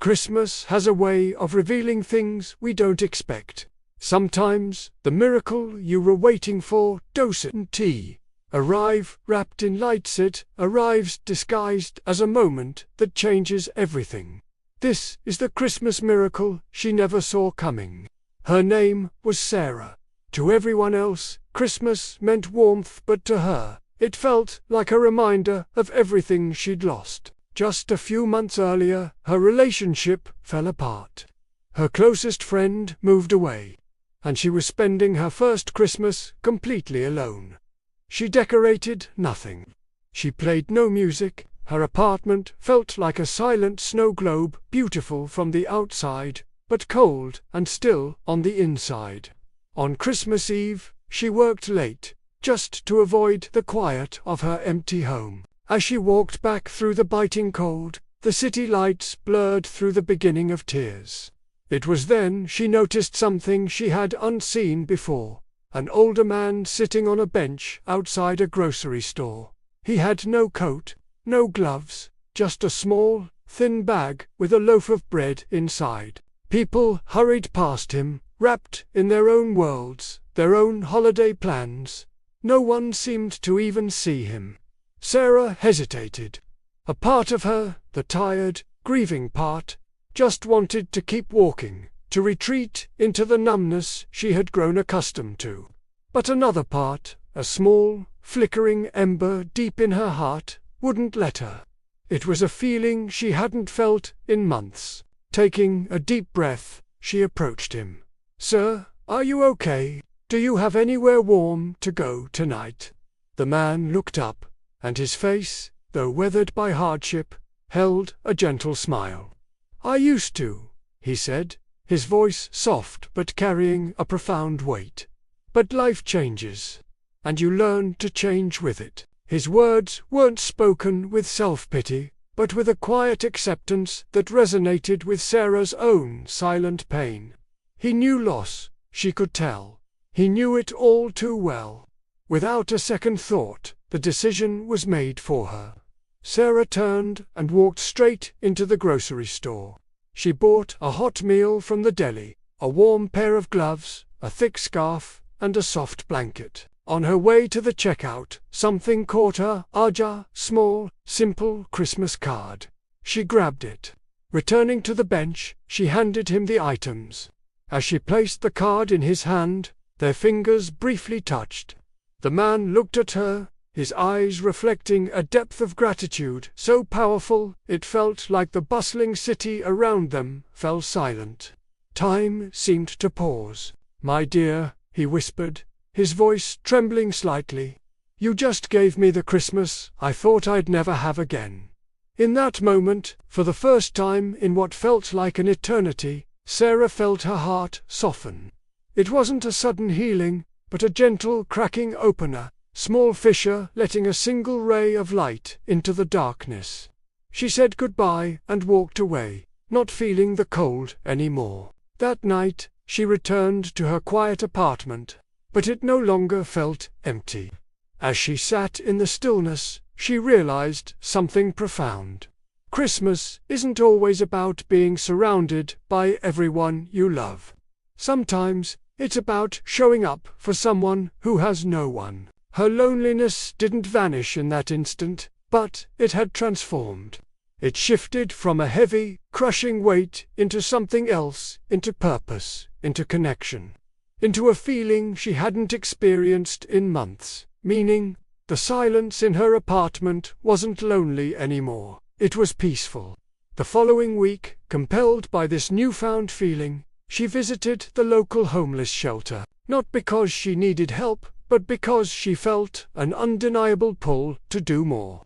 Christmas has a way of revealing things we don't expect. Sometimes the miracle you were waiting for, doesn't arrive wrapped in lights. It arrives disguised as a moment that changes everything. This is the Christmas miracle she never saw coming. Her name was Sarah. To everyone else, Christmas meant warmth, but to her, it felt like a reminder of everything she'd lost. Just a few months earlier, her relationship fell apart. Her closest friend moved away, and she was spending her first Christmas completely alone. She decorated nothing. She played no music. Her apartment felt like a silent snow globe, beautiful from the outside, but cold and still on the inside. On Christmas Eve, she worked late, just to avoid the quiet of her empty home. As she walked back through the biting cold, the city lights blurred through the beginning of tears. It was then she noticed something she had unseen before: an older man sitting on a bench outside a grocery store. He had no coat, no gloves, just a small, thin bag with a loaf of bread inside. People hurried past him, wrapped in their own worlds, their own holiday plans. No one seemed to even see him. Sarah hesitated. A part of her, the tired, grieving part, just wanted to keep walking, to retreat into the numbness she had grown accustomed to. But another part, a small, flickering ember deep in her heart, wouldn't let her. It was a feeling she hadn't felt in months. Taking a deep breath, she approached him. "Sir, are you okay? Do you have anywhere warm to go tonight?" The man looked up, and his face, though weathered by hardship, held a gentle smile. "I used to," he said, his voice soft but carrying a profound weight. "But life changes, and you learn to change with it." His words weren't spoken with self-pity, but with a quiet acceptance that resonated with Sarah's own silent pain. He knew loss, she could tell. He knew it all too well. Without a second thought, the decision was made for her. Sarah turned and walked straight into the grocery store. She bought a hot meal from the deli, a warm pair of gloves, a thick scarf, and a soft blanket. On her way to the checkout, something caught her eye: small, simple Christmas card. She grabbed it. Returning to the bench, she handed him the items. As she placed the card in his hand, their fingers briefly touched. The man looked at her, his eyes reflecting a depth of gratitude so powerful it felt like the bustling city around them fell silent. Time seemed to pause. "My dear," he whispered, his voice trembling slightly, "you just gave me the Christmas I thought I'd never have again." In that moment, for the first time in what felt like an eternity, Sarah felt her heart soften. It wasn't a sudden healing, but a gentle cracking opener, small fissure letting a single ray of light into the darkness. She said goodbye and walked away, not feeling the cold anymore. That night, she returned to her quiet apartment, but it no longer felt empty. As she sat in the stillness, she realized something profound. Christmas isn't always about being surrounded by everyone you love. Sometimes, it's about showing up for someone who has no one. Her loneliness didn't vanish in that instant, but it had transformed. It shifted from a heavy, crushing weight into something else, into purpose, into connection, into a feeling she hadn't experienced in months. Meaning, the silence in her apartment wasn't lonely anymore. It was peaceful. The following week, compelled by this newfound feeling, she visited the local homeless shelter, not because she needed help, but because she felt an undeniable pull to do more.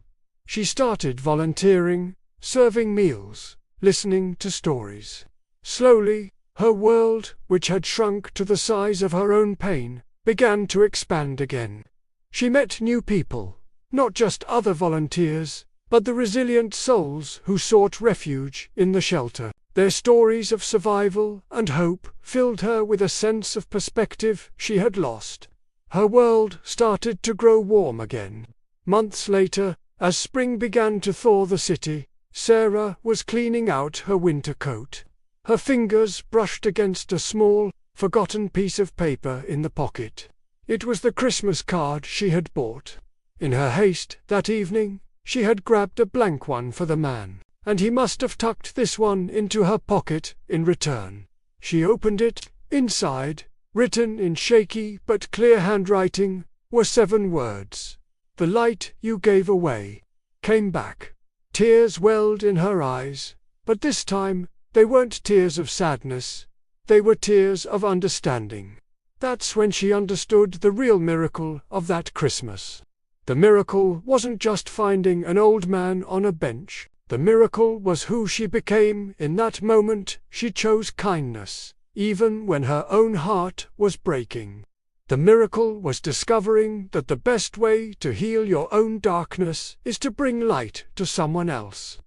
She started volunteering, serving meals, listening to stories. Slowly, her world, which had shrunk to the size of her own pain, began to expand again. She met new people, not just other volunteers, but the resilient souls who sought refuge in the shelter. Their stories of survival and hope filled her with a sense of perspective she had lost. Her world started to grow warm again. Months later, as spring began to thaw the city, Sarah was cleaning out her winter coat. Her fingers brushed against a small, forgotten piece of paper in the pocket. It was the Christmas card she had bought. In her haste that evening, she had grabbed a blank one for the man, and he must have tucked this one into her pocket in return. She opened it. Inside, written in shaky but clear handwriting, were 7 words. "The light you gave away came back." Tears welled in her eyes, but this time they weren't tears of sadness, they were tears of understanding. That's when she understood the real miracle of that Christmas. The miracle wasn't just finding an old man on a bench. The miracle was who she became in that moment. She chose kindness, even when her own heart was breaking. The miracle was discovering that the best way to heal your own darkness is to bring light to someone else.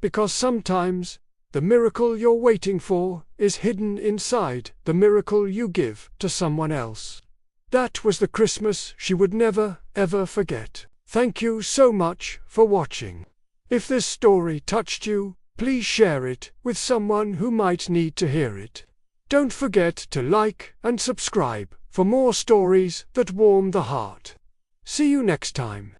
Because sometimes the miracle you're waiting for is hidden inside the miracle you give to someone else. That was the Christmas she would never, ever forget. Thank you so much for watching. If this story touched you, please share it with someone who might need to hear it. Don't forget to like and subscribe for more stories that warm the heart. See you next time.